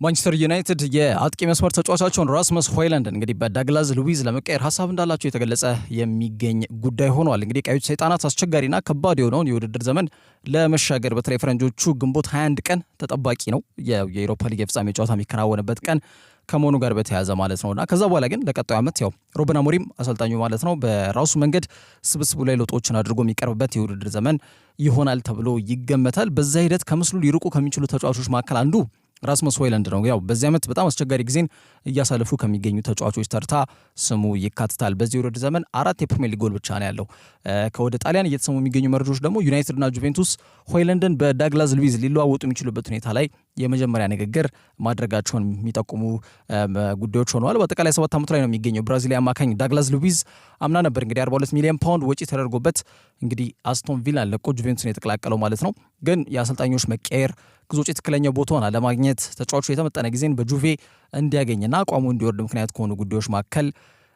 ማንቸስተር ዩናይትድ የአጥቂ መስመር ተጫዋቻቸውን ራስመስ ሆይለንድን እንግዲህ በዳግላስ ሉዊዝ ለመቀየር ሐሳብ እንዳላቸው የተገለጸ የሚገኝ ጉዳይ ሆኗል። እንግዲህ ቀዮች ሰይጣናት አስቸጋሪና ከባድ የሆነውን የውድድር ዘመን ለመሻገር በተለይ ፈረንጆቹ ግንቦት 21 ቀን ተጠባቂ ነው የአውሮፓ ሊግ የፍጻሜ ጨዋታ የሚከናወንበት ቀን ከመሆኑ ጋር በተያያዘ ማለት ነውና ከዛ በኋላ ግን ለቀጣዩ ዓመት ሩበን አሞሪም አሰልጣኙ ማለት ነው በራሱ መንገድ ስብስቡ ላይ ለውጦችን አድርጎ የሚቀርብበት የውድድር ዘመን ይሆናል ተብሎ ይገመታል። በዛ ሂደት ከምስሉ ሊርቁ ከሚችሉ ተጫዋቾች መካከል አንዱ ራስመስ ሆይለንድ ነው። ያው በዚህ ዓመት በጣም አስቸጋሪ ጊዜን እያሳለፉ ከሚገኙ ተጫዋቾች ተርታ ስሙ ይካትታል። በዚህ ውድድር ዘመን 4 የፕሪሚየር ሊግ ጎል ብቻ ነው ያለው። ከወደ ጣሊያን እየተሰሙ የሚገኙ መረጃዎች ደግሞ ዩናይትድና ጁቬንቱስ ሆይለንድን በዳግላስ ሉዊዝ ሊለዋወጡ የሚችሉበት ሁኔታ ላይ የመጀመሪያ ንግግር ማድረጋቸውን የሚጠቁሙ ጉዳዮች ሆነዋል። በአጠቃላይ 7 ዓመቱ ላይ ነው የሚገኘው ብራዚሊያ አማካኝ ዳግላስ ሉዊዝ አምና ነበር እንግዲህ 42 ሚሊዮን ፓውንድ ወጪ ተደርጎበት እንግዲህ አስቶን ቪላን ለቆ ጁቬንቱስን የተቀላቀለው ማለት ነው። ግን የአሰልጣኞች መቀየር ግዞጭ ትክክለኛ ቦታውን አለማግኘት ተጫዋቹ የተመጠነ ጊዜን በጁቬ እንዲያገኝና አቋሙ እንዲወርድ ምክንያት ከሆኑ ጉዳዮች መካከል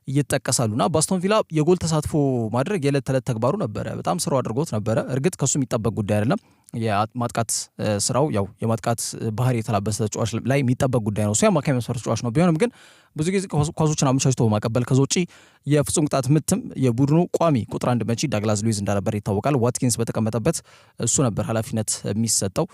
ይጠቀሳሉና በአስቶን ቪላ የጎል ተሳትፎ ማድረግ የዕለት ተዕለት ተግባሩ ነበረ። በጣም ስራው አድርጎት ነበረ። እርግጥ ከሱ የሚጠበቅ ጉዳይ አይደለም። የማጥቃት ስራው ያው የማጥቃት ባህሪ የተላበሰ ተጫዋች ላይ የሚጠበቅ ጉዳይ ነው። እሱ የአማካይ መስመር ተጫዋች ነው። ቢሆንም ግን ብዙ ጊዜ ኳሶችን አመቻችቶ በማቀበል ከዛ ውጪ የፍጹም ቅጣት ምትም የቡድኑ ቋሚ ቁጥር 1 መቺ ዳግላስ ሉዊዝ እንደነበር ይታወቃል። ዋትኪንስ በተቀመጠበት እሱ ነበር ኃላፊነት የሚሰጠው።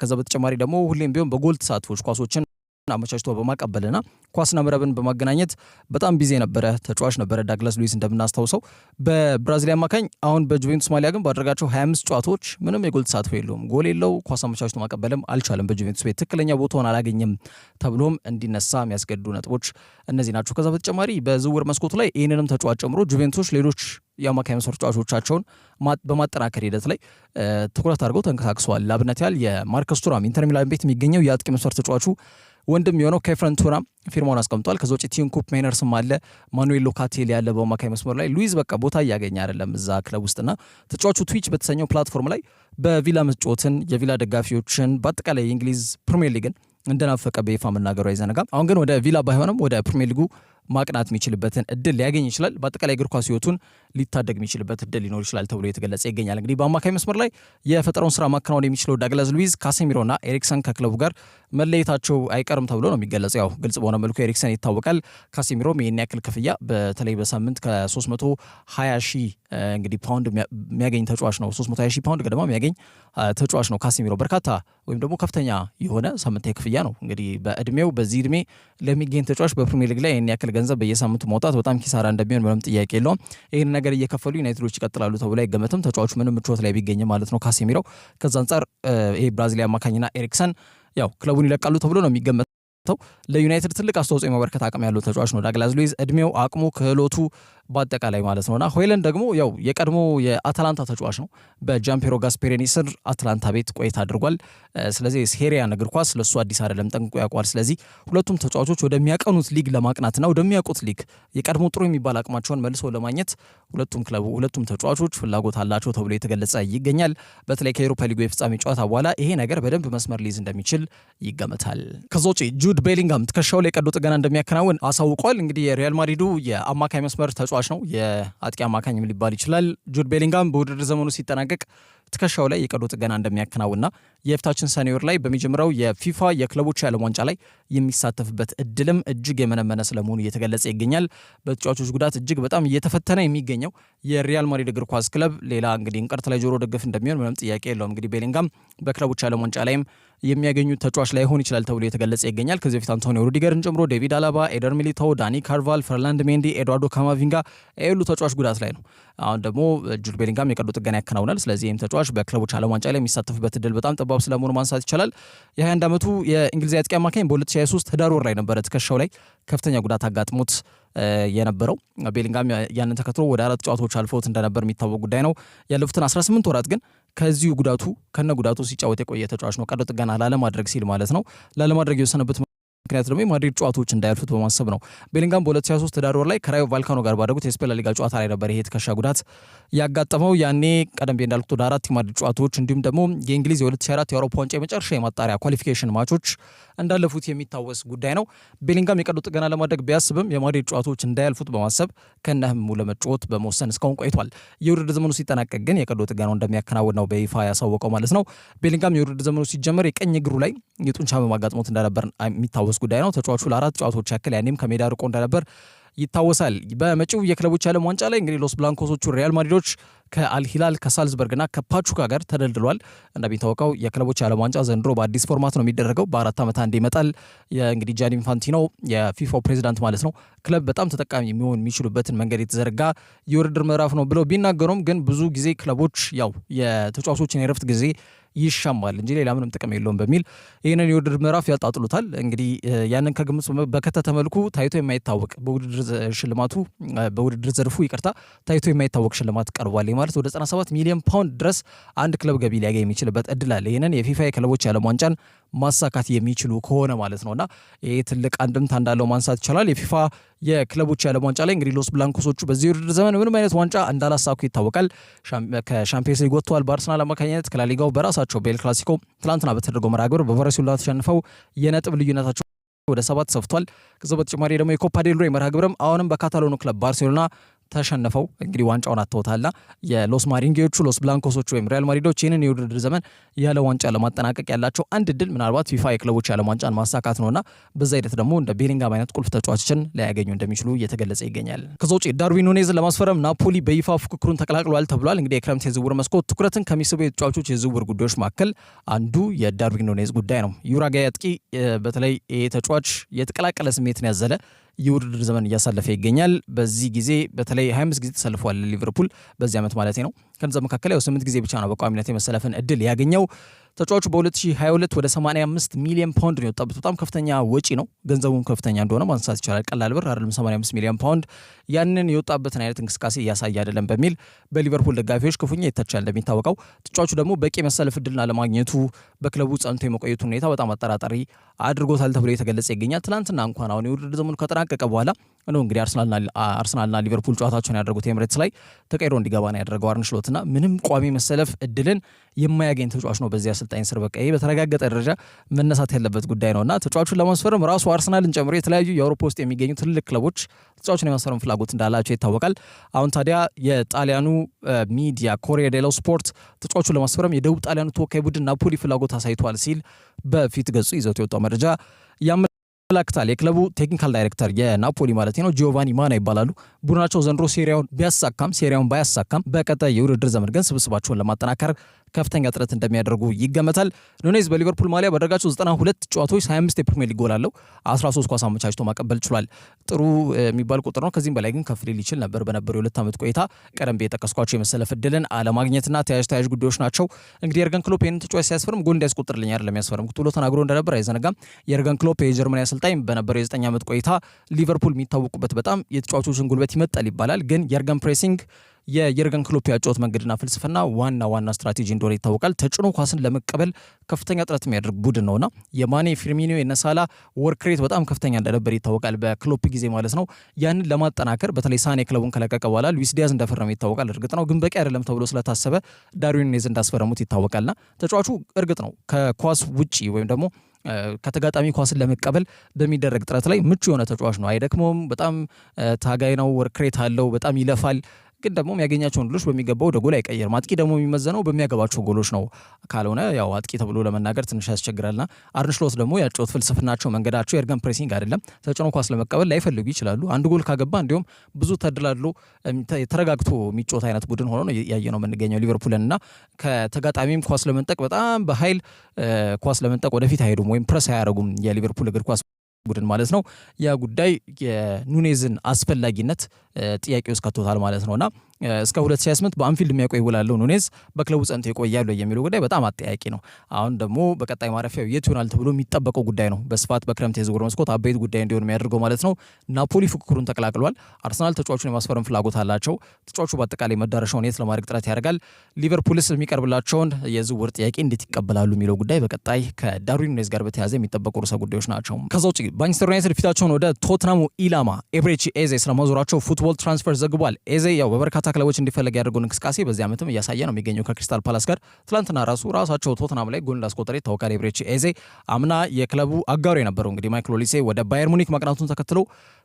ከዛ በተጨማሪ ደግሞ ሁሌም ቢሆን በጎል ተሳትፎች ኳሶችን አመቻችቶ በማቀበልና ኳስና መረብን በማገናኘት በጣም ቢዚ የነበረ ተጫዋች ነበረ ዳግላስ ሉዊዝ እንደምናስታውሰው። በብራዚል አማካኝ አሁን በጁቬንቱስ ማሊያ ግን ባደረጋቸው 25 ጨዋታዎች ምንም የጎል ተሳትፎ የለውም። ጎል የለው፣ ኳስ አመቻችቶ ማቀበልም አልቻለም። በጁቬንቱስ ቤት ትክክለኛ ቦታውን አላገኘም ተብሎም እንዲነሳ የሚያስገድዱ ነጥቦች እነዚህ ናቸው። ከዛ በተጨማሪ በዝውውር መስኮቱ ላይ ይህንንም ተጫዋች ጨምሮ ጁቬንቱስ ሌሎች የአማካይ መስመር ተጫዋቾቻቸውን በማጠናከር ሂደት ላይ ትኩረት አድርገው ተንቀሳቅሰዋል። ላብነት ያህል የማርከስ ቱራም ኢንተር ሚላን ቤት የሚገኘው የአጥቂ መስመር ተጫዋቹ ወንድም የሆነው ኬፍረን ቱራም ፊርማውን አስቀምጧል። ከዛ ውጭ ቲም ኩፕ ሜነርስም አለ፣ ማኑኤል ሎካቴሊ ያለ በአማካይ መስመር ላይ ሉዊዝ በቃ ቦታ እያገኘ አይደለም እዛ ክለብ ውስጥና ተጫዋቹ ትዊች በተሰኘው ፕላትፎርም ላይ በቪላ መጫወትን የቪላ ደጋፊዎችን በአጠቃላይ የእንግሊዝ ፕሪሚየር ሊግን እንደናፈቀ በይፋ መናገሩ አይዘነጋም። አሁን ግን ወደ ቪላ ባይሆንም ወደ ፕሪሚየር ሊጉ ማቅናት የሚችልበትን እድል ሊያገኝ ይችላል። በአጠቃላይ እግር ኳስ ህይወቱን ሊታደግ የሚችልበት እድል ሊኖር ይችላል ተብሎ የተገለጸ ይገኛል። እንግዲህ በአማካይ መስመር ላይ የፈጠረውን ስራ ማከናወን የሚችለው ዳግላስ ሉዊዝ ካሴሚሮና ኤሪክሰን ከክለቡ ጋር መለየታቸው አይቀርም ተብሎ ነው የሚገለጸው። ያው ግልጽ በሆነ መልኩ ኤሪክሰን ይታወቃል። ካሴሚሮም ይህን ያክል ክፍያ በተለይ በሳምንት ከ320 ሺህ እንግዲህ ፓውንድ የሚያገኝ ተጫዋች ነው። 320 ሺህ ፓውንድ ገደማ የሚያገኝ ተጫዋች ነው ካሴሚሮ። በርካታ ወይም ደግሞ ከፍተኛ የሆነ ሳምንታዊ ክፍያ ነው። እንግዲህ በእድሜው በዚህ እድሜ ለሚገኝ ተጫዋች በፕሪሚየር ሊግ ላይ ይህን ያክል ገንዘብ በየሳምንቱ ማውጣት በጣም ኪሳራ እንደሚሆን ምንም ጥያቄ የለውም። ይህን ነገር እየከፈሉ ዩናይትዶች ይቀጥላሉ ተብሎ አይገመትም። ተጫዋቹ ምንም ምቾት ላይ ቢገኝ ማለት ነው ካሴሚሮ። ከዛ አንጻር ይሄ ብራዚሊያ አማካኝና ኤሪክሰን ያው ክለቡን ይለቃሉ ተብሎ ነው የሚገመተው። ለዩናይትድ ትልቅ አስተዋጽኦ የማበርከት አቅም ያለው ተጫዋች ነው ዳግላስ ሉዊዝ። እድሜው፣ አቅሙ፣ ክህሎቱ በአጠቃላይ ማለት ነውና ሆይለንድ ደግሞ ያው የቀድሞ የአታላንታ ተጫዋች ነው። በጃምፔሮ ጋስፔሪኒ ስር አትላንታ ቤት ቆይታ አድርጓል። ስለዚህ ሴሪያን እግር ኳስ ለሱ አዲስ አይደለም፣ ጠንቅቆ ያውቋል። ስለዚህ ሁለቱም ተጫዋቾች ወደሚያቀኑት ሊግ ለማቅናትና ወደሚያውቁት ሊግ የቀድሞ ጥሩ የሚባል አቅማቸውን መልሰው ለማግኘት ሁለቱም ተጫዋቾች ፍላጎት አላቸው ተብሎ የተገለጸ ይገኛል። በተለይ ከአውሮፓ ሊጉ የፍጻሜ ጨዋታ በኋላ ይሄ ነገር በደንብ መስመር ሊይዝ እንደሚችል ይገመታል። ከዛ ውጪ ጁድ ቤሊንጋም ትከሻው ላይ ቀዶ ጥገና እንደሚያከናውን አሳውቋል። እንግዲህ የሪያል ማድሪዱ የአማካይ መስመር ተጫዋች ነው፣ የአጥቂ አማካኝም ሊባል ይችላል። ጁድ ቤሊንጋም በውድድር ዘመኑ ሲጠናቀቅ ትከሻው ላይ የቀዶ ጥገና እንደሚያከናውንና የፊታችን ሰኔ ወር ላይ በሚጀምረው የፊፋ የክለቦች የዓለም ዋንጫ ላይ የሚሳተፍበት እድልም እጅግ የመነመነ ስለመሆኑ እየተገለጸ ይገኛል። በተጫዋቾች ጉዳት እጅግ በጣም እየተፈተነ የሚገኘው የሪያል ማድሪድ እግር ኳስ ክለብ ሌላ እንግዲህ እንቅርት ላይ ጆሮ ደግፍ እንደሚሆን ምንም ጥያቄ የለውም። እንግዲህ ቤሊንጋም በክለቦች የዓለም ዋንጫ ላይም የሚያገኙት ተጫዋች ላይ ሆን ይችላል ተብሎ የተገለጸ ይገኛል። ከዚህ በፊት አንቶኒዮ ሩዲገርን ጨምሮ ዴቪድ አላባ፣ ኤደር ሚሊታው፣ ዳኒ ካርቫል፣ ፈርላንድ ሜንዲ፣ ኤድዋርዶ ካማቪንጋ ሁሉ ተጫዋች ጉዳት ላይ ነው። አሁን ደግሞ ጁድ ቤሊንጋም የቀዶ ጥገና ያከናውናል። ስለዚህ ይህም ተጫዋች በክለቦች ዓለም ዋንጫ ላይ የሚሳተፍበት እድል በጣም ጠባብ ስለመሆኑ ማንሳት ይቻላል። የ21 ዓመቱ የእንግሊዝ አጥቂ አማካኝ በ2023 ህዳር ወር ላይ ነበረ ትከሻው ላይ ከፍተኛ ጉዳት አጋጥሞት የነበረው። ቤሊንጋም ያንን ተከትሎ ወደ 4 ጨዋታዎች አልፈውት እንደነበር የሚታወቅ ጉዳይ ነው። ያለፉትን 18 ወራት ግን ከዚሁ ጉዳቱ ሲጫወት የቆየ ተጫዋች ነው። ቀዶ ጥገና ላለማድረግ ሲል ማለት ነው ላለማድረግ የወሰነበት ምክንያት ደግሞ የማድሪድ ጨዋታዎች እንዳያልፉት በማሰብ ነው። ቤሊንጋም በ2023 ህዳር ወር ላይ ከራዮ ቫልካኖ ጋር ባደረጉት የስፔን ላሊጋ ጨዋታ ላይ ነበር ይሄ ትከሻ ጉዳት ያጋጠመው። ያኔ ቀደም ብዬ እንዳልኩት ወደ 4 የማድሪድ ጨዋታዎች እንዲሁም ደግሞ የእንግሊዝ የ2024 የአውሮፓ ዋንጫ የመጨረሻ የማጣሪያ ኳሊፊኬሽን ማቾች እንዳለፉት የሚታወስ ጉዳይ ነው። ቤሊንጋም የቀዶ ጥገና ለማድረግ ቢያስብም የማድሪድ ጨዋታዎች እንዳያልፉት በማሰብ ከነህሙ ለመጫወት በመወሰን እስካሁን ቆይቷል። የውድድር ዘመኑ ሲጠናቀቅ ግን የቀዶ ጥገናው እንደሚያከናውን ነው በይፋ ያሳወቀው ማለት ነው። ቤሊንጋም የውድድር ዘመኑ ሲጀመር የቀኝ እግሩ ላይ የጡንቻ ህመም አጋጥሞት እንደነበር የሚታወስ ጉዳይ ነው። ተጫዋቹ ለ4 ጨዋታዎች ያክል ያኔም ከሜዳ ርቆ እንደነበር ይታወሳል። በመጪው የክለቦች ዓለም ዋንጫ ላይ እንግዲህ ሎስ ብላንኮሶቹ ሪያል ማድሪዶች ከአልሂላል ከሳልዝበርግና ከፓቹካ ጋር ተደልድሏል። እንደሚታወቀው የክለቦች ዓለም ዋንጫ ዘንድሮ በአዲስ ፎርማት ነው የሚደረገው። በ4 ዓመት አንድ ይመጣል። እንግዲህ ጃኒ ኢንፋንቲኖ የፊፋው ፕሬዚዳንት ማለት ነው ክለብ በጣም ተጠቃሚ የሚሆን የሚችሉበትን መንገድ የተዘረጋ የውድድር ምዕራፍ ነው ብለው ቢናገሩም ግን ብዙ ጊዜ ክለቦች ያው የተጫዋቾችን የረፍት ጊዜ ይሻማል እንጂ ሌላ ምንም ጥቅም የለውም በሚል ይህንን የውድድር ምዕራፍ ያጣጥሉታል። እንግዲህ ያንን ከግምት በከተተ መልኩ ታይቶ የማይታወቅ በውድድር ዘርፉ ታይቶ የማይታወቅ ሽልማት ቀርቧል። ማለት ወደ 97 ሚሊዮን ፓውንድ ድረስ አንድ ክለብ ገቢ ሊያገኝ የሚችልበት እድል አለ። ይህንን የፊፋ የክለቦች የዓለም ዋንጫን ማሳካት የሚችሉ ከሆነ ማለት ነውና ይህ ትልቅ አንድምታ እንዳለው ማንሳት ይቻላል። የፊፋ የክለቦች የዓለም ዋንጫ ላይ እንግዲህ ሎስ ብላንኮሶቹ በዚህ ውድድር ዘመን ምንም አይነት ዋንጫ እንዳላሳኩ ይታወቃል። ከሻምፒየንስ ሊግ ወጥተዋል በአርሰናል አማካኝነት። ከላሊጋው በራሳቸው በኤል ክላሲኮ ትላንትና በተደረገው መርሃ ግብር በቫረሲዮላ ተሸንፈው የነጥብ ልዩነታቸው ወደ 7 ሰፍቷል። ከዛ በተጨማሪ ደግሞ የኮፓ ዴል ሬይ መርሃ ግብርም አሁንም በካታሎኑ ክለብ ባርሴሎና ተሸንፈው እንግዲህ ዋንጫውን አጥተውታልና የሎስ ማሪንጌዎቹ ሎስ ብላንኮሶቹ ወይም ሪያል ማድሪዶች ይህንን የውድድር ዘመን ያለ ዋንጫ ለማጠናቀቅ ያላቸው አንድ እድል ምናልባት ፊፋ የክለቦች ያለ ዋንጫን ማሳካት ነውና በዛ ሂደት ደግሞ እንደ ቤሊንጋም አይነት ቁልፍ ተጫዋቾችን ሊያገኙ እንደሚችሉ እየተገለጸ ይገኛል። ከዛ ውጪ ዳርዊን ኑኔዝን ለማስፈረም ናፖሊ በይፋ ፉክክሩን ተቀላቅሏል ተብሏል። እንግዲህ የክረምት የዝውውር መስኮት ትኩረትን ከሚስቡ የተጫዋቾች የዝውውር ጉዳዮች መካከል አንዱ የዳርዊን ኑኔዝ ጉዳይ ነው። ዩራጋይ አጥቂ በተለይ ተጫዋች የተቀላቀለ ስሜትን ያዘለ የውድድር ዘመን እያሳለፈ ይገኛል። በዚህ ጊዜ በተለይ 25 ጊዜ ተሰልፏል ሊቨርፑል በዚህ ዓመት ማለት ነው። ከነዛ መካከል 8 ጊዜ ብቻ ነው በቋሚነት የመሰለፍን እድል ያገኘው። ተጫዋቹ በ2022 ወደ 85 ሚሊዮን ፓውንድ ነው የወጣበት። በጣም ከፍተኛ ወጪ ነው። ገንዘቡም ከፍተኛ እንደሆነ ማንሳት ይቻላል። ቀላል ብር አይደለም። 85 ሚሊዮን ፓውንድ ያንን የወጣበትን አይነት እንቅስቃሴ እያሳየ አይደለም በሚል በሊቨርፑል ደጋፊዎች ክፉኛ ይተቻል። እንደሚታወቀው ተጫዋቹ ደግሞ በቂ መሰለፍ እድልና ለማግኘቱ በክለቡ ጸንቶ የመቆየቱ ሁኔታ በጣም አጠራጣሪ አድርጎታል ተብሎ የተገለጸ ይገኛል። ትናንትና እንኳን አሁን የውድድር ዘመኑ ከተጠናቀቀ በኋላ ነው እንግዲህ አርሰናልና ሊቨርፑል ጨዋታቸውን ያደረጉት ኤምሬትስ ላይ ተቀይሮ እንዲገባ ነው ያደረገው አርነ ስሎትና ምንም ቋሚ መሰለፍ እድልን የማያገኝ ተጫዋች ነው በዚህ አሰልጣኝ ስር። በቃ ይሄ በተረጋገጠ ደረጃ መነሳት ያለበት ጉዳይ ነውና ተጫዋቹን ለማስፈረም ራሱ አርሰናልን ጨምሮ የተለያዩ የአውሮፓ ውስጥ የሚገኙ ትልልቅ ክለቦች ተጫዋቹን የማስፈረም ፍላጎት እንዳላቸው ይታወቃል። አሁን ታዲያ የጣሊያኑ ሚዲያ ኮሪያ ዴሎ ስፖርት ተጫዋቹን ለማስፈረም የደቡብ ጣሊያኑ ተወካይ ቡድን ናፖሊ ፍላጎት አሳይቷል ሲል በፊት ገጹ ይዘቱ የወጣው መረጃ ያመላክታል። የክለቡ ቴክኒካል ዳይሬክተር የናፖሊ ማለት ነው ጂዮቫኒ ማና ይባላሉ። ቡድናቸው ዘንድሮ ሴሪያውን ባያሳካም በቀጣይ የውድድር ዘመን ግን ስብስባቸውን ለማጠናከር ከፍተኛ ጥረት እንደሚያደርጉ ይገመታል። ኑኔዝ በሊቨርፑል ማሊያ ባደረጋቸው 92 ጨዋታዎች 25 የፕሪሚየር ሊግ ጎል አለው። 13 ኳስ አመቻችቶ ማቀበል ችሏል። ጥሩ የሚባል ቁጥር ነው። ከዚህም በላይ ግን ከፍ ሊል ይችል ነበር በነበረው የሁለት ዓመት ቆይታ። ቀደም ብዬ የጠቀስኳቸው የመሰለፍ እድልን አለማግኘትና ተያያዥ ጉዳዮች ናቸው። እንግዲህ የርገን ክሎፕ ይህንን ተጫዋች ሲያስፈርም ጎል እንዲያስቆጥርልኝ አይደለም ያስፈርምኩት ብሎ ተናግሮ እንደነበር አይዘነጋም። የርገን ክሎፕ የጀርመን አሰልጣኝ በነበረው የ9 ዓመት ቆይታ ሊቨርፑል የሚታወቁበት በጣም የተጫዋቾችን ጉልበት ይመጣል ይባላል። ግን የርገን ፕሬሲንግ የየርገን ክሎፕ ያጫወት መንገድና ፍልስፍና ዋና ስትራቴጂ እንደሆነ ይታወቃል። ተጭኖ ኳስን ለመቀበል ከፍተኛ ጥረት የሚያደርግ ቡድን ነውና የማኔ ፊርሚኒዮ የነሳላ ወርክሬት በጣም ከፍተኛ እንደነበር ይታወቃል በክሎፕ ጊዜ ማለት ነው። ያንን ለማጠናከር በተለይ ሳኔ ክለቡን ከለቀቀ በኋላ ሉዊስ ዲያዝ እንደፈረመ ይታወቃል። እርግጥ ነው ግን በቂ አይደለም ተብሎ ስለታሰበ ዳርዊን ኑኔዝ እንዳስፈረሙት ይታወቃልና ተጫዋቹ እርግጥ ነው ከኳስ ውጪ ወይም ደግሞ ከተጋጣሚ ኳስን ለመቀበል በሚደረግ ጥረት ላይ ምቹ የሆነ ተጫዋች ነው። አይደክመውም። በጣም ታጋይ ነው። ወርክሬት አለው። በጣም ይለፋል። ግን ደግሞ የሚያገኛቸውን ድሎች በሚገባው ወደ ጎል አይቀየርም። አጥቂ ደግሞ የሚመዘነው በሚያገባቸው ጎሎች ነው። ካልሆነ ያው አጥቂ ተብሎ ለመናገር ትንሽ ያስቸግራልና አርነ ስሎት ደግሞ ያጫወት ፍልስፍናቸው መንገዳቸው የርገን ፕሬሲንግ አይደለም። ተጭኖ ኳስ ለመቀበል ላይፈልጉ ይችላሉ። አንድ ጎል ካገባ እንዲሁም ብዙ ተድላሎ ተረጋግቶ የሚጫወት አይነት ቡድን ሆኖ ነው ያየ ነው የምንገኘው ሊቨርፑልንና ከተጋጣሚም ኳስ ለመንጠቅ በጣም በኃይል ኳስ ለመንጠቅ ወደፊት አይሄዱም ወይም ፕረስ አያደርጉም የሊቨርፑል እግር ኳስ ቡድን ማለት ነው። ያ ጉዳይ የኑኔዝን አስፈላጊነት ጥያቄ ውስጥ ከቶታል ማለት ነውና እስከ 2028 በአንፊልድ የሚያቆይ ውላለው ኑኔዝ በክለቡ ጸንቶ ይቆያሉ የሚለው ጉዳይ በጣም አጠያቂ ነው። አሁን ደግሞ በቀጣይ ማረፊያው የት ይሆናል ተብሎ የሚጠበቀው ጉዳይ ነው። በስፋት በክረምት የዝውውር መስኮት አበይት ጉዳይ እንዲሆን የሚያደርገው ማለት ነው። ናፖሊ ፉክክሩን ተቀላቅሏል። አርሰናል ተጫዋቹን የማስፈረም ፍላጎት አላቸው። ተጫዋቹ በአጠቃላይ መዳረሻውን የት ለማድረግ ጥረት ያደርጋል። ሊቨርፑልስ የሚቀርብላቸውን የዝውውር ጥያቄ እንዴት ይቀበላሉ የሚለው ጉዳይ በቀጣይ ከዳርዊን ኑኔዝ ጋር በተያያዘ የሚጠበቁ ርዕሰ ጉዳዮች ናቸው። ከዛ ውጭ ማንቸስተር ዩናይትድ ፊታቸውን ወደ ቶትናሙ ኢላማ ኤብሬቺ ኤዜ ስለማዞራቸው ፉትቦል ትራንስፈር ዘግቧል። ኤዜ ያው በበርካታ ክለቦች እንዲፈለግ ያደርገውን እንቅስቃሴ በዚህ ዓመትም እያሳየ ነው የሚገኘው ከክሪስታል ፓላስ ጋር። ትላንትና ራሳቸው ቶትናም ላይ ጎል እንዳስቆጠረ ይታወቃል። ኤብሬቺ ኤዜ አምና የክለቡ አጋሩ የነበረው እንግዲህ ማይክል ኦሊሴ ወደ ባየር ሙኒክ ማቅናቱን ተከትሎ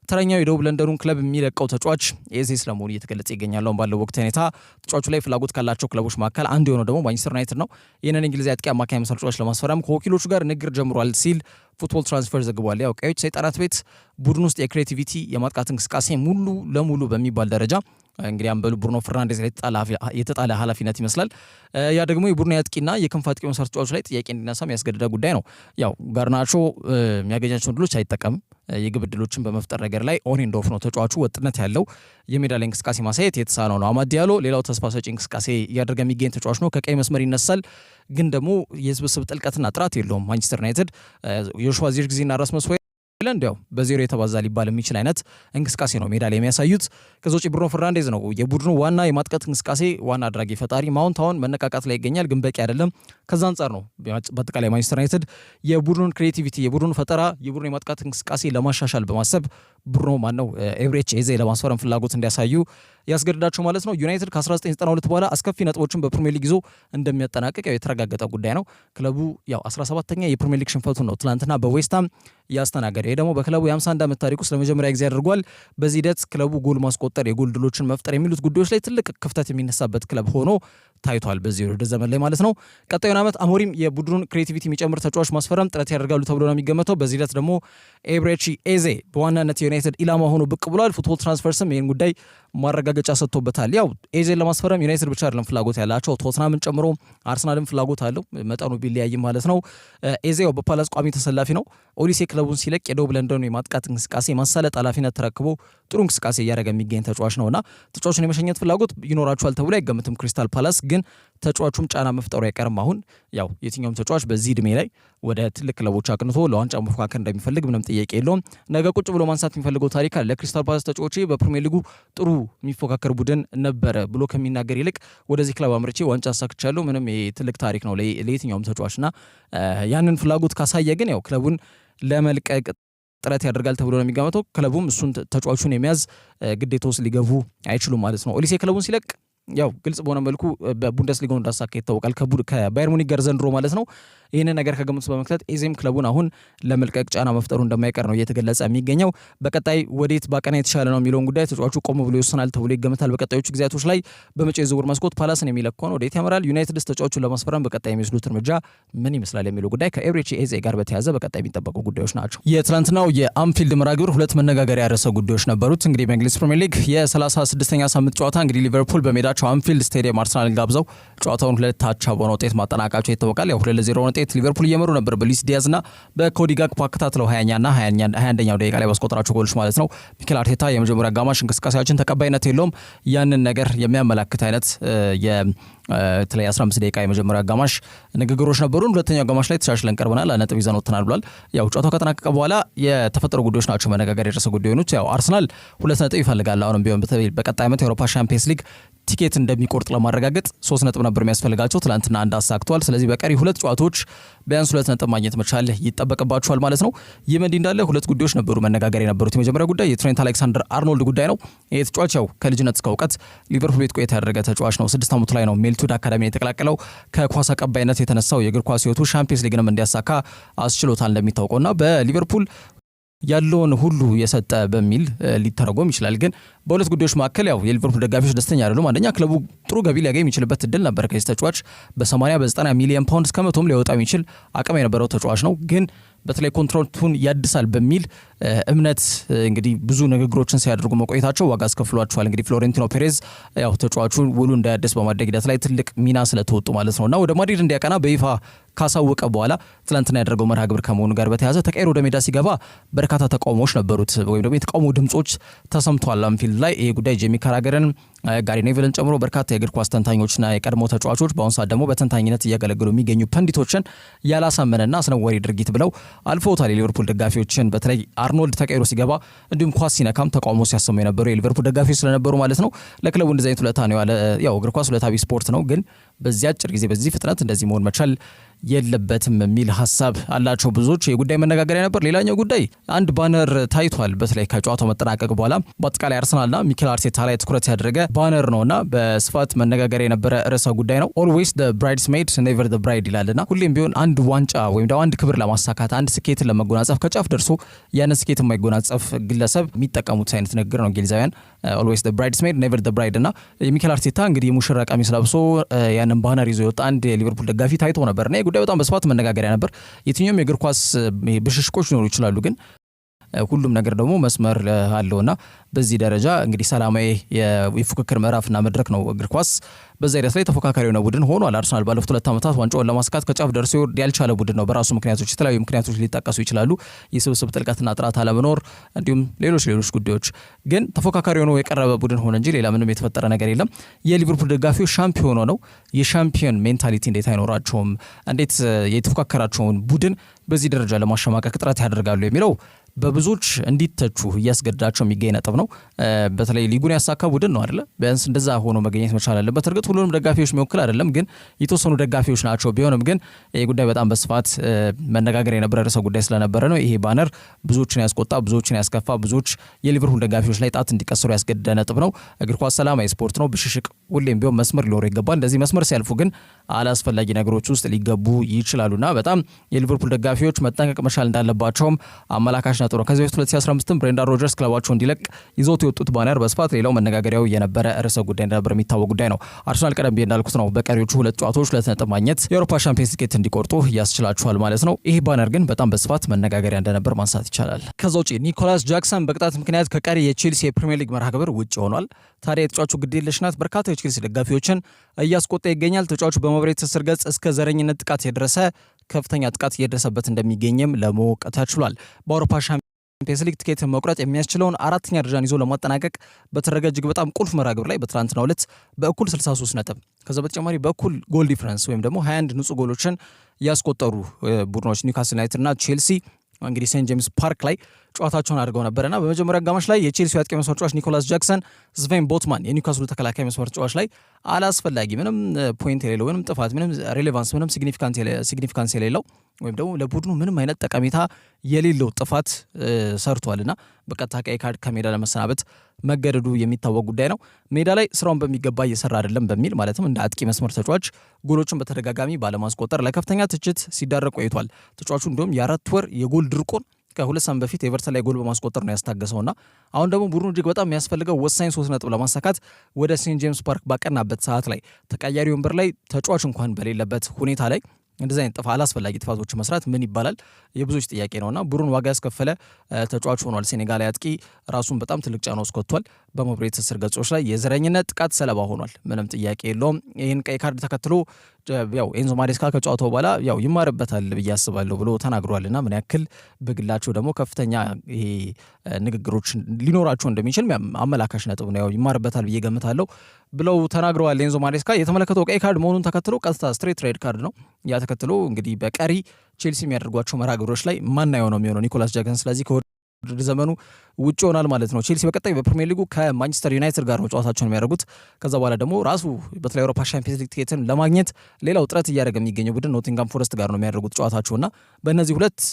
ተረኛው የደቡብ ለንደኑን ክለብ የሚለቀው ተጫዋች ኤዜ ስለመሆኑ እየተገለጸ ይገኛል። ባለው ወቅት ሁኔታ ተጫዋቹ ላይ ፍላጎት ካላቸው ክለቦች መካከል አንዱ የሆነው ደግሞ ማንቸስተር ዩናይትድ ነው። ይህንን እንግሊዝ አጥቂ አማካይ መሰል ተጫዋች ለማስፈረም ከወኪሎቹ ጋር ንግግር ጀምሯል ሲል ፉትቦል ትራንስፈር ዘግቧል። ያው ቀዮች ሰይጣናት ቤት ቡድን ውስጥ የክሬቲቪቲ የማጥቃት እንቅስቃሴ ሙሉ ለሙሉ በሚባል ደረጃ እንግዲህ አንበሉ ብሩኖ ፈርናንዴዝ ላይ የተጣለ ኃላፊነት ይመስላል። ያ ደግሞ የቡድን አጥቂና የክንፍ አጥቂ መሰረት ተጫዋቾች ላይ ጥያቄ እንዲነሳ የሚያስገድደ ጉዳይ ነው። ያው ጋርናቾ የሚያገኛቸውን ድሎች አይጠቀምም። የግብ ዕድሎችን በመፍጠር ነገር ላይ ኦን ኤንድ ኦፍ ነው። ተጫዋቹ ወጥነት ያለው የሜዳ ላይ እንቅስቃሴ ማሳየት የተሳነው ነው። አማድ ዲያሎ ሌላው ተስፋ ሰጪ እንቅስቃሴ እያደረገ የሚገኝ ተጫዋች ነው። ከቀይ መስመር ይነሳል፣ ግን ደግሞ የስብስብ ጥልቀትና ጥራት የለውም። ማንቸስተር ዩናይትድ ዮሹዋ ዚርክዚና ራስመስ ሆይሉንድ ያው በዜሮ የተባዛ ሊባል የሚችል አይነት እንቅስቃሴ ነው ሜዳ ላይ የሚያሳዩት። ከዛ ውጭ ብሩኖ ፈርናንዴዝ ነው የቡድኑ ዋና የማጥቃት እንቅስቃሴ ዋና አድራጊ ፈጣሪ። ማውንት አሁን መነቃቃት ላይ ይገኛል፣ ግን በቂ አይደለም። ከዛ አንጻር ነው በአጠቃላይ ማንቸስተር ዩናይትድ የቡድኑን ክሬቲቪቲ፣ የቡድኑን ፈጠራ፣ የቡድኑ የማጥቃት እንቅስቃሴ ለማሻሻል በማሰብ ብሩኖ ኤብሬቺ ኤዜ ለማስፈረም ፍላጎት እንዲያሳዩ ያስገድዳቸው ማለት ነው። ዩናይትድ ከ1992 በኋላ አስከፊ ነጥቦችን በፕሪሚየር ሊግ ይዞ እንደሚያጠናቅቅ የተረጋገጠ ጉዳይ ነው። ክለቡ ያው 17ኛ የፕሪሚየር ሊግ ሽንፈቱን ነው ትላንትና በዌስትሃም ያስተናገደ። ይህ ደግሞ በክለቡ የ51 ዓመት ታሪክ ውስጥ ለመጀመሪያ ጊዜ አድርጓል። በዚህ ሂደት ክለቡ ጎል ማስቆጠር፣ የጎል ድሎችን መፍጠር የሚሉት ጉዳዮች ላይ ትልቅ ክፍተት የሚነሳበት ክለብ ሆኖ ታይቷል በዚህ ውድድር ዘመን ላይ ማለት ነው። ቀጣዩን ዓመት አሞሪም የቡድኑን ክሬቲቪቲ የሚጨምር ተጫዋች ማስፈረም ጥረት ያደርጋሉ ተብሎ ነው የሚገመተው። በዚህ ሂደት ደግሞ ኤብሬቺ ኤዜ በዋናነት የዩናይትድ ኢላማ ሆኖ ብቅ ብሏል። ፉትቦል ትራንስፈርስም ይህን ጉዳይ ማረጋገጫ ሰጥቶበታል። ያው ኤዜን ለማስፈረም ዩናይትድ ብቻ አይደለም ፍላጎት ያላቸው፣ ቶትናምን ጨምሮ አርሰናልም ፍላጎት አለው፣ መጠኑ ቢለያይም ማለት ነው። ኤዜ ያው በፓላስ ቋሚ ተሰላፊ ነው። ኦሊሴ ክለቡን ሲለቅ የደቡብ ለንደኑ የማጥቃት እንቅስቃሴ ማሳለጥ ኃላፊነት ተረክቦ ጥሩ እንቅስቃሴ እያደረገ የሚገኝ ተጫዋች ነውና ተጫዋቹን የመሸኘት ፍላጎት ይኖራቸዋል ተብሎ አይገምትም። ክሪስታል ፓላስ ግን ተጫዋቹም ጫና መፍጠሩ አይቀርም። አሁን ያው የትኛውም ተጫዋች በዚህ እድሜ ላይ ወደ ትልቅ ክለቦች አቅንቶ ለዋንጫ መፎካከር እንደሚፈልግ ምንም ጥያቄ የለውም። ነገ ቁጭ ብሎ ማንሳት የሚፈልገው ታሪክ አለ። ለክሪስታል ፓላስ ተጫዋቾች በፕሪሚየር ሊጉ ጥሩ የሚፎካከር ቡድን ነበረ ብሎ ከሚናገር ይልቅ ወደዚህ ክለብ አምርቼ ዋንጫ አሳክቻለሁ፣ ምንም ትልቅ ታሪክ ነው ለየትኛውም ተጫዋችና ያንን ፍላጎት ካሳየ ግን ያው ክለቡን ለመልቀቅ ጥረት ያደርጋል ተብሎ ነው የሚገመተው። ክለቡም እሱን ተጫዋቹን የሚያዝ ግዴታ ውስጥ ሊገቡ አይችሉም ማለት ነው። ኦሊሴ ክለቡን ሲለቅ ያው ግልጽ በሆነ መልኩ በቡንደስሊጋው እንዳሳካ ይታወቃል ከባየር ሙኒክ ጋር ዘንድሮ ማለት ነው። ይህንን ነገር ከግምት በመክተት ኤዜም ክለቡን አሁን ለመልቀቅ ጫና መፍጠሩ እንደማይቀር ነው እየተገለጸ የሚገኘው። በቀጣይ ወዴት ባቀና የተሻለ ነው የሚለውን ጉዳይ ተጫዋቹ ቆም ብሎ ይወስናል ተብሎ ይገመታል። በቀጣዮቹ ጊዜያቶች ላይ በመጪው የዝውውር መስኮት ፓላስን የሚለከውን ወዴት ያመራል፣ ዩናይትድስ ተጫዋቹን ለማስፈረም በቀጣይ የሚወስዱት እርምጃ ምን ይመስላል የሚለው ጉዳይ ከኤብሬቺ ኤዜ ጋር በተያያዘ በቀጣይ የሚጠበቁ ጉዳዮች ናቸው። የትላንትናው የአንፊልድ መርሃ ግብር ሁለት መነጋገሪያ ርዕሰ ጉዳዮች ነበሩት። እንግዲህ በእንግሊዝ ፕሪሚየር ሊግ የ36ኛ ሳምንት ጨዋታ እንግዲህ ሊቨርፑል በሜዳቸው አንፊልድ ስቴዲየም አርሰናልን ጋብዘው ጨዋታውን 2-1 በሆነ ውጤት ማጠናቀቃቸው ይታወቃል። ያው 2-0 ውጤት ሊቨርፑል እየመሩ ነበር በሉዊስ ዲያዝ እና በኮዲ ጋክፖ አከታትለው 20ኛና 21ኛው ደቂቃ ላይ ባስቆጠራቸው ጎሎች ማለት ነው። ሚኬል አርቴታ የመጀመሪያ አጋማሽ እንቅስቃሴያችን ተቀባይነት የለውም ያንን ነገር የሚያመላክት አይነት የተለይ 15 ደቂቃ የመጀመሪያ አጋማሽ ንግግሮች ነበሩን። ሁለተኛው አጋማሽ ላይ ተሻሽለን ቀርበናል፣ ነጥብ ይዘን ወጥተናል ብሏል። ያው ጨዋታው ከተጠናቀቀ በኋላ የተፈጠሩ ጉዳዮች ናቸው መነጋገር የደረሰ ጉዳይ ሆኑት። ያው አርሰናል 2 ነጥብ ይፈልጋል። አሁንም ቢሆን በቀጣይ ዓመት የአውሮፓ ሻምፒየንስ ሊግ ቲኬት እንደሚቆርጥ ለማረጋገጥ 3 ነጥብ ነበር የሚያስፈልጋቸው። ትላንትና አንድ አሳክቷል። ስለዚህ በቀሪ 2 ጨዋታዎች ቢያንስ 2 ነጥብ ማግኘት መቻል ይጠበቅባቸዋል ማለት ነው። ይህ እንዲህ እንዳለ 2 ጉዳዮች ነበሩ መነጋገር የነበሩት። የመጀመሪያ ጉዳይ የትሬንት አሌክሳንደር አርኖልድ ጉዳይ ነው። ይህ ተጫዋች ያው ከልጅነት እስከ እውቀት ሊቨርፑል ቤት ቆይታ ያደረገ ተጫዋች ነው። 6 ዓመቱ ላይ ነው ሜልቱድ አካዳሚ የተቀላቀለው። ከኳስ አቀባይነት የተነሳው የእግር ኳስ ሕይወቱ ሻምፒየንስ ሊግንም እንዲያሳካ አስችሎታል እንደሚታወቀውና በሊቨርፑል ያለውን ሁሉ የሰጠ በሚል ሊተረጎም ይችላል። ግን በሁለት ጉዳዮች መካከል ያው የሊቨርፑል ደጋፊዎች ደስተኛ አይደሉም። አንደኛ ክለቡ ጥሩ ገቢ ሊያገኝ የሚችልበት እድል ነበር ከዚህ ተጫዋች በ80 በ90 ሚሊዮን ፓውንድ እስከ 100 ሊያወጣ የሚችል አቅም የነበረው ተጫዋች ነው። ግን በተለይ ኮንትራክቱን ያድሳል በሚል እምነት እንግዲህ ብዙ ንግግሮችን ሲያደርጉ መቆየታቸው ዋጋ አስከፍሏቸዋል። እንግዲህ ፍሎሬንቲኖ ፔሬዝ ያው ተጫዋቹን ውሉ እንዳያድስ በማድረግ ሂደት ላይ ትልቅ ሚና ስለተወጡ ማለት ነውና ወደ ማድሪድ እንዲያቀና በይፋ ካሳወቀ በኋላ ትላንትና ያደረገው መርሃ ግብር ከመሆኑ ጋር በተያያዘ ተቀይሮ ወደ ሜዳ ሲገባ በርካታ ተቃውሞዎች ነበሩት ወይም ደግሞ የተቃውሞ ድምጾች ተሰምቷል። አንፊልድ ላይ ይሄ ጉዳይ ጄሚ ካራገርን ጋሪ ኔቭልን ጨምሮ በርካታ የእግር ኳስ ተንታኞችና የቀድሞ ተጫዋቾች በአሁኑ ሰዓት ደግሞ በተንታኝነት እያገለገሉ የሚገኙ ፐንዲቶችን ያላሳመነና አስነዋሪ ድርጊት ብለው አልፈውታል። የሊቨርፑል ደጋፊዎችን በተለይ አርኖልድ ተቀይሮ ሲገባ እንዲሁም ኳስ ሲነካም ተቃውሞ ሲያሰሙ የነበሩ የሊቨርፑል ደጋፊዎች ስለነበሩ ማለት ነው ለክለቡ እንደዚህ አይነት ውለታ ነው ያለ። ያው እግር ኳስ ውለታዊ ስፖርት ነው፣ ግን በዚህ አጭር ጊዜ በዚህ ፍጥነት እንደዚህ መሆን መቻል የለበትም የሚል ሀሳብ አላቸው ብዙዎች። የጉዳይ መነጋገሪያ ነበር። ሌላኛው ጉዳይ አንድ ባነር ታይቷል። በተለይ ከጨዋታው መጠናቀቅ በኋላ በአጠቃላይ አርሰናልና ሚኬል አርቴታ ላይ ትኩረት ያደረገ ባነር ነውና በስፋት መነጋገሪያ የነበረ ርዕሰ ጉዳይ ነው። ኦልዌይስ ዘ ብራይድስሜድ ኔቨር ዘ ብራይድ ይላልና ሁሌም ቢሆን አንድ ዋንጫ ወይም ደግሞ አንድ ክብር ለማሳካት አንድ ስኬትን ለመጎናጸፍ ከጫፍ ደርሶ ያንን ስኬት የማይጎናጸፍ ግለሰብ የሚጠቀሙት አይነት ንግግር ነው እንግሊዛውያን። ኦልዌይስ ዘ ብራይድስሜድ ኔቨር ዘ ብራይድ እና የሚኬል አርቴታ እንግዲህ የሙሽራ ቀሚስ ለብሶ ያንን ባነር ይዞ የወጣ አንድ የሊቨርፑል ደጋፊ ታይቶ ነበርና ጉዳይ በጣም በስፋት መነጋገሪያ ነበር። የትኛውም የእግር ኳስ ብሽሽቆች ሊኖሩ ይችላሉ፣ ግን ሁሉም ነገር ደግሞ መስመር አለውና በዚህ ደረጃ እንግዲህ ሰላማዊ የፉክክር ምዕራፍና መድረክ ነው እግር ኳስ። በዛ ሂደት ላይ ተፎካካሪ የሆነ ቡድን ሆኗል። አርሰናል ባለፉት 2 ዓመታት ዋንጫውን ለማሳካት ከጫፍ ደርሶ ያልቻለ ቡድን ነው። በራሱ ምክንያቶች የተለያዩ ምክንያቶች ሊጠቀሱ ይችላሉ። የስብስብ ጥልቀትና ጥራት አለመኖር እንዲሁም ሌሎች ጉዳዮች፣ ግን ተፎካካሪ ሆኖ የቀረበ ቡድን ሆነ እንጂ ሌላ ምንም የተፈጠረ ነገር የለም። የሊቨርፑል ደጋፊዎች ሻምፒዮን ሆነው የሻምፒዮን ሜንታሊቲ እንዴት አይኖራቸውም? እንዴት የተፎካከራቸውን ቡድን በዚህ ደረጃ ለማሸማቀቅ ጥረት ያደርጋሉ የሚለው በብዙዎች እንዲተቹ እያስገድዳቸው የሚገኝ ነጥብ ነው። በተለይ ሊጉን ያሳካ ቡድን ነው አይደለ? ቢያንስ እንደዛ ሆኖ መገኘት መቻል አለበት። እርግጥ ሁሉንም ደጋፊዎች የሚወክል አይደለም፣ ግን የተወሰኑ ደጋፊዎች ናቸው። ቢሆንም ግን ይህ ጉዳይ በጣም በስፋት መነጋገር የነበረ ርዕሰ ጉዳይ ስለነበረ ነው። ይሄ ባነር ብዙዎችን ያስቆጣ፣ ብዙዎችን ያስከፋ፣ ብዙዎች የሊቨርፑል ደጋፊዎች ላይ ጣት እንዲቀስሩ ያስገድደ ነጥብ ነው። እግር ኳስ ሰላማዊ ስፖርት ነው። ብሽሽቅ ሁሌም ቢሆን መስመር ሊኖረው ይገባል። እንደዚህ መስመር ሲያልፉ ግን አላስፈላጊ ነገሮች ውስጥ ሊገቡ ይችላሉና በጣም የሊቨርፑል ደጋፊዎች መጠንቀቅ መቻል እንዳለባቸውም አመላካች ነጥብ ነው። ከዚህ በፊት 2015 ብሬንዳን ሮጀርስ ክለባቸው እንዲለቅ ይዞት የወጡት ባነር በስፋት ሌላው መነጋገሪያው የነበረ ርዕሰ ጉዳይ እንደነበር የሚታወቅ ጉዳይ ነው። አርሰናል ቀደም ብዬ እንዳልኩት ነው በቀሪዎቹ 2 ጨዋታዎች 2 ነጥብ ማግኘት የአውሮፓ ሻምፒየንስ ቲኬት እንዲቆርጡ ያስችላቸዋል ማለት ነው። ይህ ባነር ግን በጣም በስፋት መነጋገሪያ እንደነበር ማንሳት ይቻላል። ከዛ ውጪ ኒኮላስ ጃክሰን በቅጣት ምክንያት ከቀሪ የቼልሲ የፕሪሚየር ሊግ መርሃ ግብር ውጭ ሆኗል። ታዲያ የተጫዋቹ ግዴለሽነት በርካታ የቼልሲ ደጋፊዎችን እያስቆጣ ይገኛል። ተጫዋቹ በማህበራዊ ትስስር ገጽ እስከ ዘረኝነት ጥቃት የደረሰ ከፍተኛ ጥቃት እየደረሰበት እንደሚገኝም ለማወቅ ተችሏል። በአውሮፓ ቻምፒየንስ ሊግ ቲኬት መቁረጥ የሚያስችለውን 4ኛ ደረጃን ይዞ ለማጠናቀቅ በተደረገ እጅግ በጣም ቁልፍ መርሃ ግብር ላይ በትናንትናው ዕለት በእኩል 63 ነጥብ ከዛ በተጨማሪ በእኩል ጎል ዲፍረንስ ወይም ደግሞ 21 ንጹህ ጎሎችን ያስቆጠሩ ቡድኖች ኒውካስል ዩናይትድ እና ቼልሲ እንግዲህ ሴንት ጄምስ ፓርክ ላይ ጨዋታቸውን አድርገው ነበርና በመጀመሪያ አጋማሽ ላይ የቼልሲ አጥቂ መስመር ተጫዋች ኒኮላስ ጃክሰን ስቬን ቦትማን የኒውካስሉ ተከላካይ መስመር ተጫዋች ላይ አላስፈላጊ ምንም ፖይንት የሌለው ምንም ጥፋት ምንም ሬሌቫንስ ምንም ሲግኒፊካንስ የሌለው ወይም ደግሞ ለቡድኑ ምንም አይነት ጠቀሜታ የሌለው ጥፋት ሰርቷልና በቀጥታ ቀይ ካርድ ከሜዳ ለመሰናበት መገደዱ የሚታወቅ ጉዳይ ነው። ሜዳ ላይ ስራውን በሚገባ እየሰራ አይደለም በሚል ማለትም እንደ አጥቂ መስመር ተጫዋች ጎሎችን በተደጋጋሚ ባለማስቆጠር ለከፍተኛ ትችት ሲዳረግ ቆይቷል። ተጫዋቹ እንዲሁም የ4 ወር የጎል ድርቁን ከ2 ሳምንት በፊት ኤቨርተን ላይ ጎል በማስቆጠር ነው ያስታገሰውና አሁን ደግሞ ቡድኑ እጅግ በጣም የሚያስፈልገው ወሳኝ 3 ነጥብ ለማሳካት ወደ ሴንት ጄምስ ፓርክ ባቀናበት ሰዓት ላይ ተቀያሪ ወንበር ላይ ተጫዋች እንኳን በሌለበት ሁኔታ ላይ እንደዚህ አይነት አላስፈላጊ ጥፋቶች መስራት ምን ይባላል የብዙዎች ጥያቄ ነውና ቡድኑን ዋጋ ያስከፈለ ተጫዋች ሆኗል። ሴኔጋላዊ አጥቂ ራሱን በጣም ትልቅ ጫና ውስጥ ከቷል። በማህበራዊ ትስስር ገጾች ላይ የዘረኝነት ጥቃት ሰለባ ሆኗል። ምንም ጥያቄ የለውም። ይህን ቀይ ካርድ ተከትሎ ያው ኤንዞ ማሬስካ ከጨዋታው በኋላ ያው ይማርበታል ብዬ አስባለሁ ብሎ ተናግሯልና ምን ያክል በግላቸው ደግሞ ከፍተኛ ይሄ ንግግሮች ሊኖራቸው እንደሚችል አመላካሽ ነጥብ ነው። ያው ይማርበታል ብዬ ገምታለሁ ብለው ተናግረዋል። ኤንዞ ማሬስካ የተመለከተው ቀይ ካርድ መሆኑን ተከትሎ ቀጥታ ስትሬት ሬድ ካርድ ነው። ያ ተከትሎ እንግዲህ በቀሪ ቼልሲ የሚያደርጓቸው መርሃ ግብሮች ላይ ማናየው ነው የሚሆነው ኒኮላስ ጃክሰን ስለዚህ ከውድድር ዘመኑ ውጭ ይሆናል ማለት ነው። ቼልሲ በቀጣይ በፕሪሚየር ሊጉ ከማንቸስተር ዩናይትድ ጋር ነው ጨዋታቸውን የሚያደርጉት። ከዛ በኋላ ደግሞ ራሱ በተለይ አውሮፓ ሻምፒየንስ ሊግ ቲኬትን ለማግኘት ሌላው ጥረት እያደረገ የሚገኘው ቡድን ኖቲንጋም ፎረስት ጋር ነው የሚያደርጉት ጨዋታቸውና በእነዚህ 2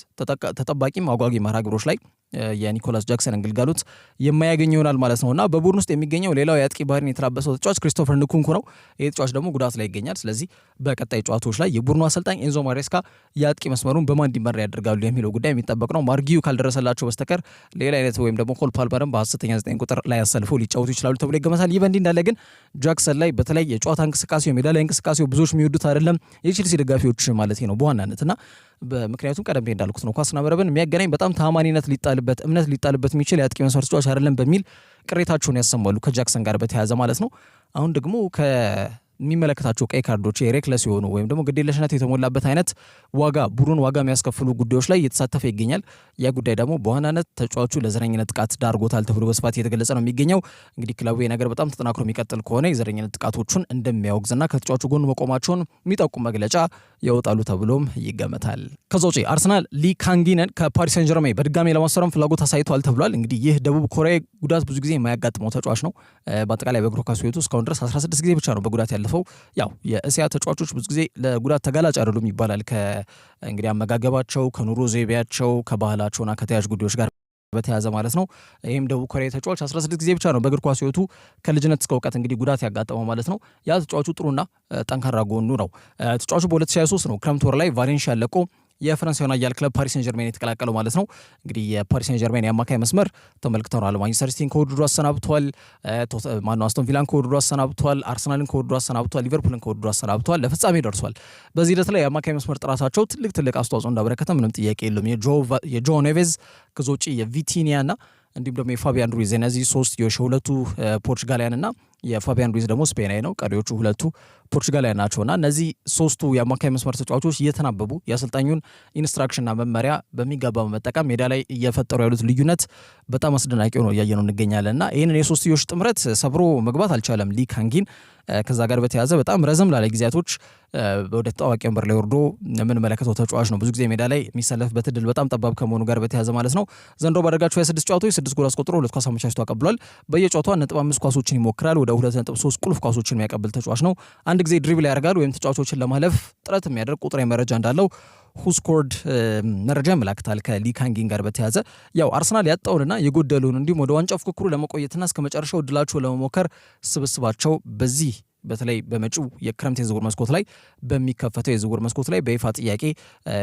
ተጠባቂም አጓጊ መርሃ ግብሮች ላይ የኒኮላስ ጃክሰን ግልጋሎት የማያገኝ ይሆናል ማለት ነውና በቡድን ውስጥ የሚገኘው ሌላው የአጥቂ ባህሪን የተላበሰው ተጫዋች ክሪስቶፈር ንኩንኩ ነው። ይህ ተጫዋች ደግሞ ጉዳት ላይ ይገኛል። ስለዚህ በቀጣይ ጨዋታዎች ላይ የቡድኑ አሰልጣኝ ኤንዞ ማሬስካ የአጥቂ መስመሩን በማን እንዲመራ ያደርጋሉ የሚለው ጉዳይ የሚጠበቅ ነው። ማርጊዩ ካልደረሰላቸው በስተቀር ሌላ አይነት ወይም ደግሞ ኮል ፓልመርም በ10ኛ 9 ቁጥር ላይ ያሰልፈው ሊጫወቱ ይችላሉ ተብሎ ይገመታል። ይህ በእንዲህ እንዳለ ግን ጃክሰን ላይ በተለይ የጨዋታ እንቅስቃሴው ሜዳ ላይ እንቅስቃሴው ብዙዎች የሚወዱት አይደለም የቼልሲ ደጋፊዎች ማለት ነው በዋናነትና ምክንያቱም ቀደም እንዳልኩት ነው ኳስና መረብን የሚያገናኝ በጣም ታማኒነት ሊጣልበት ሊጣልበት እምነት ሊጣልበት የሚችል የአጥቂ መስመር ተጫዋች አይደለም በሚል ቅሬታቸውን ያሰማሉ ከጃክሰን ጋር በተያያዘ ማለት ነው። አሁን ደግሞ የሚመለከታቸው ቀይ ካርዶች ሬክለስ የሆኑ ወይም ደግሞ ግዴለሽነት የተሞላበት አይነት ቡድን ዋጋ የሚያስከፍሉ ጉዳዮች ላይ እየተሳተፈ ይገኛል። ያ ጉዳይ ደግሞ በዋናነት ተጫዋቹ ለዘረኝነት ጥቃት ዳርጎታል ተብሎ በስፋት እየተገለጸ ነው የሚገኘው። እንግዲህ ክለቡ ነገር በጣም ተጠናክሮ የሚቀጥል ከሆነ የዘረኝነት ጥቃቶቹን እንደሚያወግዝና ከተጫዋቹ ጎን መቆማቸውን የሚጠቁም መግለጫ ያወጣሉ ተብሎም ይገመታል። ከዛ ውጪ አርሰናል ሊ ካንጊንን ከፓሪስ ሴን ጀርሜን በድጋሚ ለማስፈረም ፍላጎት አሳይቷል ተብሏል። እንግዲህ ይህ ደቡብ ኮሪያ ጉዳት ብዙ ጊዜ የማያጋጥመው ተጫዋች ነው። በአጠቃላይ በእግር ኳስ ሕይወቱ እስካሁን ድረስ 16 ጊዜ ብቻ ነው በጉዳት ያለፈው። ያው የእስያ ተጫዋቾች ብዙ ጊዜ ለጉዳት ተጋላጭ አይደሉም ይባላል። ከእንግዲህ አመጋገባቸው፣ ከኑሮ ዘይቤያቸው፣ ከባህላቸውና ከተያያዥ ጉዳዮች ጋር በተያያዘ ማለት ነው። ይህም ደቡብ ኮሪያ ተጫዋች 16 ጊዜ ብቻ ነው በእግር ኳስ ሕይወቱ ከልጅነት እስከ እውቀት እንግዲህ ጉዳት ያጋጠመው ማለት ነው። ያ ተጫዋቹ ጥሩና ጠንካራ ጎኑ ነው። ተጫዋቹ በ2023 ነው ክረምት ወር ላይ ቫሌንሺያ ለቆ የፈረንሳዩን ኃያል ክለብ ፓሪስ ሴን ጀርሜን የተቀላቀለው ማለት ነው። እንግዲህ የፓሪስ ሴን ጀርሜን የአማካይ መስመር ተመልክተናል። ማንቸስተር ሲቲን ከውድድሩ አሰናብቷል። አስቶን ቪላን ከውድድሩ አሰናብቷ፣ አርሰናልን ከውድድሩ አሰናብቷል፣ ሊቨርፑልን ከውድድሩ አሰናብቷል። ለፍጻሜ ደርሷል። በዚህ ሂደት ላይ የአማካይ መስመር ጥራታቸው ትልቅ አስተዋጽኦ እንዳበረከተ ምንም ጥያቄ የለውም። የጆ ኔቬዝ ከዛ ውጪ የቪቲኒያና እንዲሁም ደግሞ የፋቢያን ሩይዝ እነዚህ ሶስት የሁለቱ ፖርቹጋሊያን እና የፋቢያን ሩይዝ ደግሞ ስፔናዊ ነው። ቀሪዎቹ ሁለቱ ፖርቹጋሊያን ናቸውና እነዚህ ሶስቱ የአማካይ መስመር ተጫዋቾች እየተናበቡ የአሰልጣኙን ኢንስትራክሽንና መመሪያ በሚገባ በመጠቀም ሜዳ ላይ እየፈጠሩ ያሉት ልዩነት በጣም አስደናቂ ሆኖ እያየነው እንገኛለን እና ይህንን የሶስትዮሽ ጥምረት ሰብሮ መግባት አልቻለም ሊ ካንጊን። ከዛ ጋር በተያያዘ በጣም ረዘም ላለ ጊዜያቶች ወደ ታዋቂ ወንበር ላይ ወርዶ የምንመለከተው ተጫዋች ነው። ብዙ ጊዜ ሜዳ ላይ የሚሰለፍበት እድል በጣም ጠባብ ከመሆኑ ጋር በተያያዘ ማለት ነው። ዘንድሮ ባደረጋቸው 26 ጨዋታዎች 6 ጎል አስቆጥሮ 2 ኳስ አመቻችቶ አቀብሏል። በየጨዋታው 1.5 ኳሶችን ይሞክራል። ወደ 2.3 ቁልፍ ኳሶችን የሚያቀብል ተጫዋች ነው። አንድ ጊዜ ድሪብል ያደርጋል ወይም ተጫዋቾችን ለማለፍ ጥረት የሚያደርግ ቁጥራዊ መረጃ እንዳለው ሁስኮርድ መረጃ ያመላክታል። ከሊ ካንጊን ጋር በተያያዘ ያው አርሰናል ያጣውንና የጎደሉን እንዲሁም ወደ ዋንጫ ፉክክሩ ለመቆየትና እስከ መጨረሻው እድላቸው ለመሞከር ስብስባቸው በዚህ በተለይ በመጪው የክረምት የዝውውር መስኮት ላይ በሚከፈተው የዝውውር መስኮት ላይ በይፋ ጥያቄ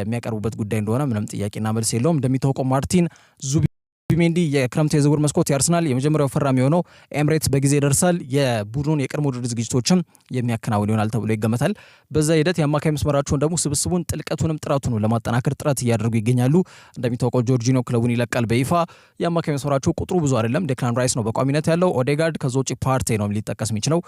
የሚያቀርቡበት ጉዳይ እንደሆነ ምንም ጥያቄና መልስ የለውም። እንደሚታወቀው ማርቲን ዙቢሜንዲ የክረምት የዝውውር መስኮት የአርሰናል የመጀመሪያው ፈራሚ የሆነው ኤምሬትስ በጊዜ ይደርሳል። የቡድኑን የቅድመ ውድድር ዝግጅቶችም የሚያከናውን ይሆናል ተብሎ ይገመታል። በዛ ሂደት የአማካይ መስመራቸውን ደግሞ ስብስቡን ጥልቀቱንም ጥራቱንም ለማጠናከር ጥረት እያደረጉ ይገኛሉ። እንደሚታወቀው ጆርጂኖ ክለቡን ይለቃል በይፋ። የአማካይ መስመራቸው ቁጥሩ ብዙ አይደለም። ዴክላን ራይስ ነው በቋሚነት ያለው፣ ኦዴጋርድ፣ ከዛ ውጪ ፓርቴ ነው ሊጠቀስ የሚችለው።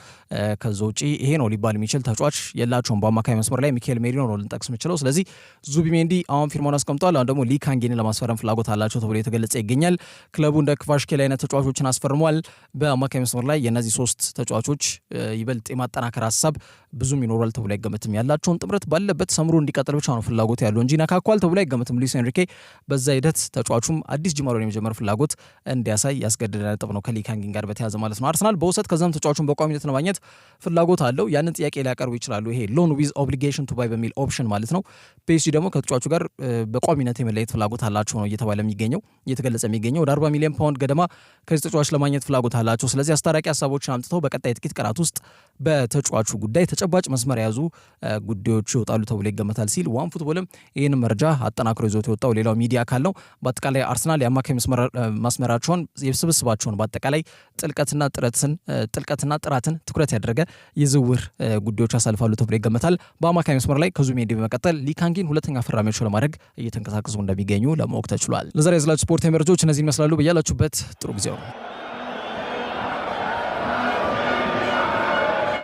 ከዛ ውጪ ይሄ ነው ሊባል የሚችል ተጫዋች የላቸውም በአማካይ መስመር ላይ። ሚካኤል ሜሪኖ ነው ልንጠቅስ የምችለው። ስለዚህ ዙቢሜንዲ አሁን ፊርማውን አስቀምጧል። አሁን ደግሞ ሊ ካንጊንን ለማስፈረም ፍላጎት አላቸው ተብሎ የተገለጸ ይገኛል። ክለቡ እንደ ክቫሽኬል አይነት ተጫዋቾችን አስፈርሟል። በአማካይ መስመር ላይ የእነዚህ ሶስት ተጫዋቾች ይበልጥ የማጠናከር ሀሳብ ብዙም ይኖራል ተብሎ አይገመትም። ያላቸውን ጥምረት ባለበት ሰምሮ እንዲቀጥል ብቻ ነው ፍላጎት ያለው እንጂ ነካኳል ተብሎ አይገመትም። ሉዊስ ኤንሪኬ በዛ ሂደት ተጫዋቹም አዲስ ጅማሮን የመጀመር ፍላጎት እንዲያሳይ ያስገደደ ነጥብ ነው ከሊ ካንጊን ጋር በተያዘ ማለት ነው። አርሰናል በውሰት ከዛም ተጫዋቹን በቋሚነት ለማግኘት ፍላጎት አለው። ያንን ጥያቄ ሊያቀርቡ ይችላሉ። ይሄ ሎን ዊዝ ኦብሊጌሽን ቱ ባይ በሚል ኦፕሽን ማለት ነው። ፒኤስጂ ደግሞ ከተጫዋቹ ጋር በቋሚነት የመለየት ፍላጎት አላቸው ነው እየተባለ የሚገኘው እየተገለጸ የሚገኘው። ወደ 40 ሚሊዮን ፓውንድ ገደማ ከዚህ ተጫዋች ለማግኘት ፍላጎት አላቸው። ስለዚህ አስታራቂ ሀሳቦችን አምጥተው በቀጣይ ጥቂት ቀናት ውስጥ በተጫዋቹ ጉዳይ ተጨባጭ መስመር የያዙ ጉዳዮች ይወጣሉ ተብሎ ይገመታል ሲል ዋን ፉትቦልም ይህን መረጃ አጠናክሮ ይዞት የወጣው ሌላው ሚዲያ አካል ነው። በአጠቃላይ አርሰናል የአማካይ መስመራቸውን የስብስባቸውን በአጠቃላይ ጥልቀትና ጥራትን ትኩረት ያደረገ የዝውውር ጉዳዮች ያሳልፋሉ ተብሎ ይገመታል። በአማካይ መስመር ላይ ከዙቢሜንዲ በመቀጠል ሊ ካንጊን ሁለተኛ ፈራሚያቸው ለማድረግ እየተንቀሳቀሱ እንደሚገኙ ለማወቅ ተችሏል። ለዛሬ ያዝላችሁ ስፖርታዊ መረጃዎች እነዚህ ይመስላሉ። በያላችሁበት ጥሩ ጊዜ ነው።